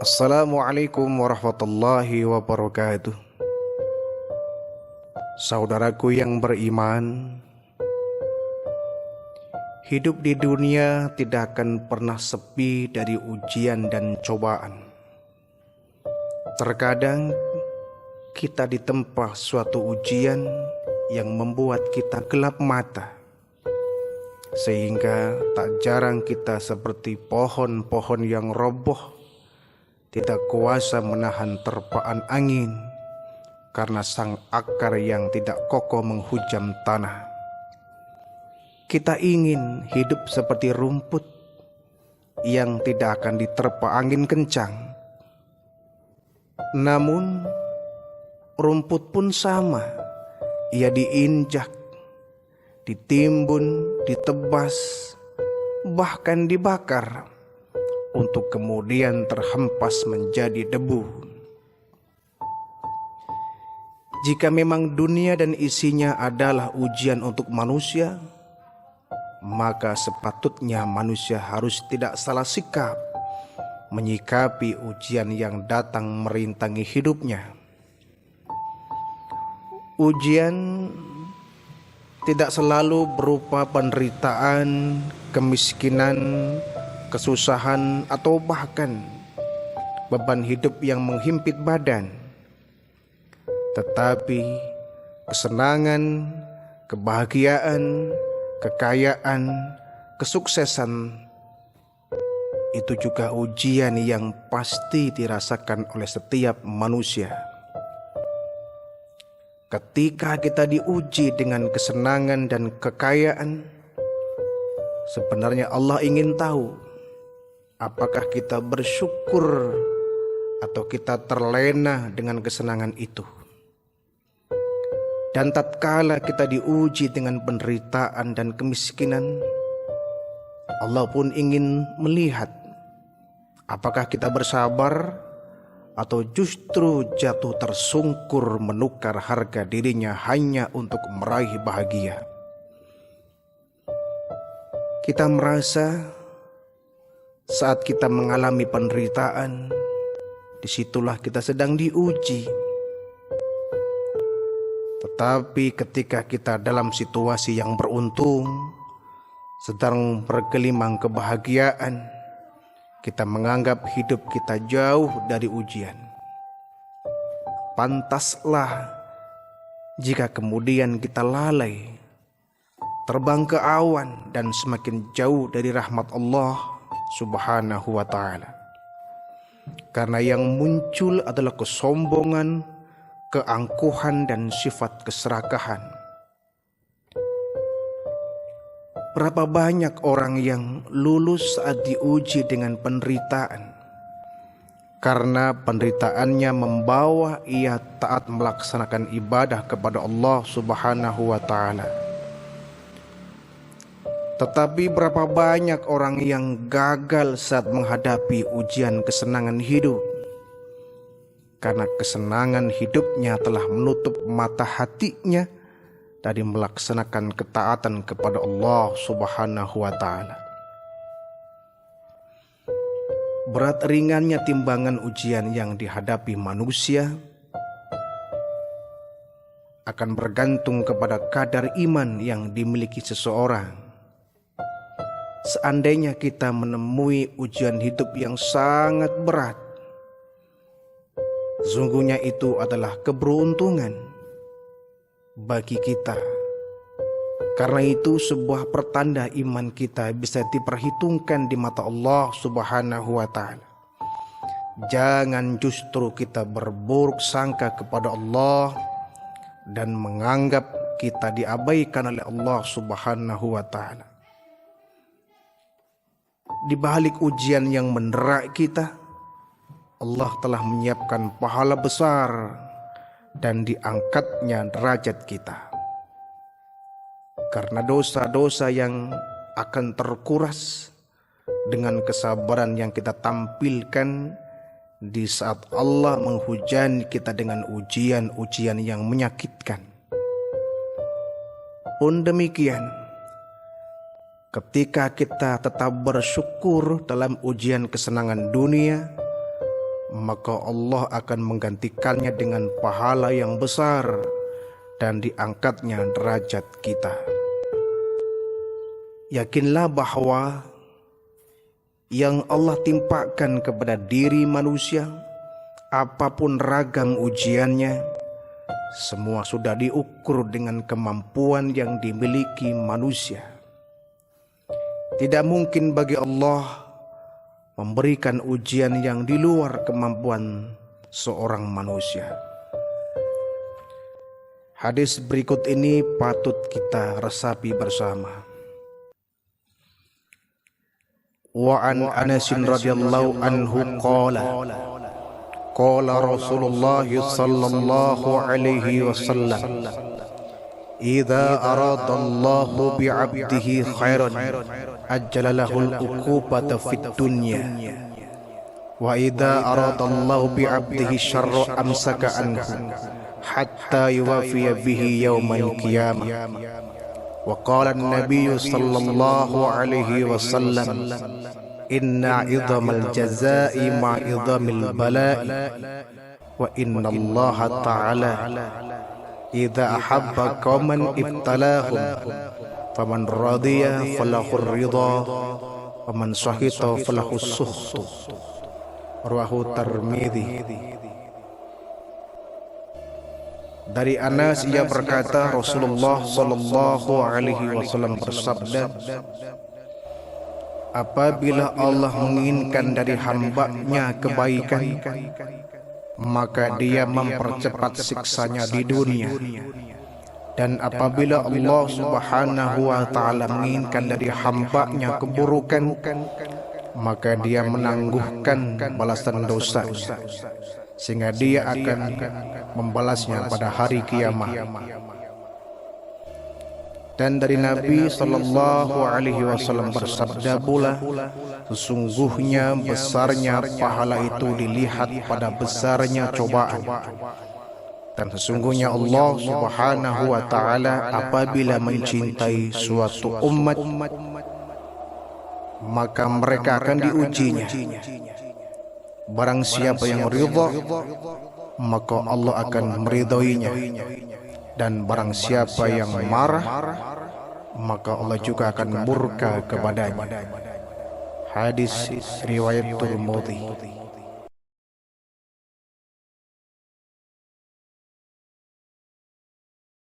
Assalamualaikum warahmatullahi wabarakatuh. Saudaraku yang beriman, hidup di dunia tidak akan pernah sepi dari ujian dan cobaan. Terkadang kita ditempa suatu ujian yang membuat kita gelap mata, sehingga tak jarang kita seperti pohon-pohon yang roboh, tidak kuasa menahan terpaan angin karena sang akar yang tidak kokoh menghujam tanah. Kita ingin hidup seperti rumput yang tidak akan diterpa angin kencang. Namun rumput pun sama, ia diinjak, ditimbun, ditebas, bahkan dibakar untuk kemudian terhempas menjadi debu. Jika memang dunia dan isinya adalah ujian untuk manusia, maka sepatutnya manusia harus tidak salah sikap menyikapi ujian yang datang merintangi hidupnya. Ujian tidak selalu berupa penderitaan, kemiskinan, kesusahan, atau bahkan beban hidup yang menghimpit badan. Tetapi kesenangan, kebahagiaan, kekayaan, kesuksesan itu juga ujian yang pasti dirasakan oleh setiap manusia. Ketika kita diuji dengan kesenangan dan kekayaan, sebenarnya Allah ingin tahu apakah kita bersyukur atau kita terlena dengan kesenangan itu. Dan tatkala kita diuji dengan penderitaan dan kemiskinan, Allah pun ingin melihat apakah kita bersabar atau justru jatuh tersungkur menukar harga dirinya hanya untuk meraih bahagia. Kita merasa saat kita mengalami penderitaan, disitulah kita sedang diuji. Tetapi ketika kita dalam situasi yang beruntung, sedang bergelimang kebahagiaan, kita menganggap hidup kita jauh dari ujian. Pantaslah jika kemudian kita lalai, terbang ke awan dan semakin jauh dari rahmat Allah Subhanahu wa ta'ala. Karena yang muncul adalah kesombongan, keangkuhan, dan sifat keserakahan. Berapa banyak orang yang lulus saat diuji dengan penderitaan, karena penderitaannya membawa ia taat melaksanakan ibadah kepada Allah Subhanahu wa ta'ala. Tetapi berapa banyak orang yang gagal saat menghadapi ujian kesenangan hidup, karena kesenangan hidupnya telah menutup mata hatinya dari melaksanakan ketaatan kepada Allah Subhanahu wa ta'ala. Berat ringannya timbangan ujian yang dihadapi manusia akan bergantung kepada kadar iman yang dimiliki seseorang. Seandainya kita menemui ujian hidup yang sangat berat, sesungguhnya itu adalah keberuntungan bagi kita. Karena itu sebuah pertanda iman kita bisa diperhitungkan di mata Allah Subhanahu wa ta'ala. Jangan justru kita berburuk sangka kepada Allah dan menganggap kita diabaikan oleh Allah Subhanahu wa ta'ala. Di balik ujian yang mendera kita, Allah telah menyiapkan pahala besar dan diangkatnya derajat kita. Karena dosa-dosa yang akan terkuras dengan kesabaran yang kita tampilkan di saat Allah menghujani kita dengan ujian-ujian yang menyakitkan. Pun demikian, ketika kita tetap bersyukur dalam ujian kesenangan dunia, maka Allah akan menggantikannya dengan pahala yang besar dan diangkatnya derajat kita. Yakinlah bahwa yang Allah timpakan kepada diri manusia, apapun ragam ujiannya, semua sudah diukur dengan kemampuan yang dimiliki manusia. Tidak mungkin bagi Allah memberikan ujian yang di luar kemampuan seorang manusia. Hadis berikut ini patut kita resapi bersama. Wa an Anas radhiyallahu anhu qala Rasulullah sallallahu alaihi wasallam idza arada Allahu bi 'abdihi khairan ajjala lahu al-uqubata fid dunya wa idza arada Allahu bi 'abdihi syarra amsaka anhu hatta yuwafiya bihi yaumal qiyamah. Wa qala an-nabiy sallallahu alaihi wasallam inna 'idhamal jazaa'i ma 'idhamil balaa'i wa inna Allah ta'ala idza ahabba qauman ibtalahum faman radiya falahu ridha wa man sahita falahu sukhtu. Rawahu Tirmidzi. Dari Anas ia berkata, Rasulullah sallallahu alaihi wasallam bersabda, apabila Allah menginginkan dari hamba-Nya kebaikan, maka Dia mempercepat siksanya di dunia. Dan apabila Allah subhanahu wa ta'ala menginginkan dari hamba-Nya keburukan, maka Dia menangguhkan balasan dosanya, sehingga Dia akan membalasnya pada hari kiamat. Dan dari Nabi sallallahu alaihi wasallam bersabda pula, sesungguhnya besarnya pahala itu dilihat pada besarnya cobaan. Dan sesungguhnya Allah subhanahu wa ta'ala apabila mencintai suatu umat, maka mereka akan diujinya. Barang siapa yang ridha, maka Allah akan meridhoinya. Dan barang siapa yang marah, maka Allah juga akan murka kepadanya. Hadis riwayat Tirmidzi.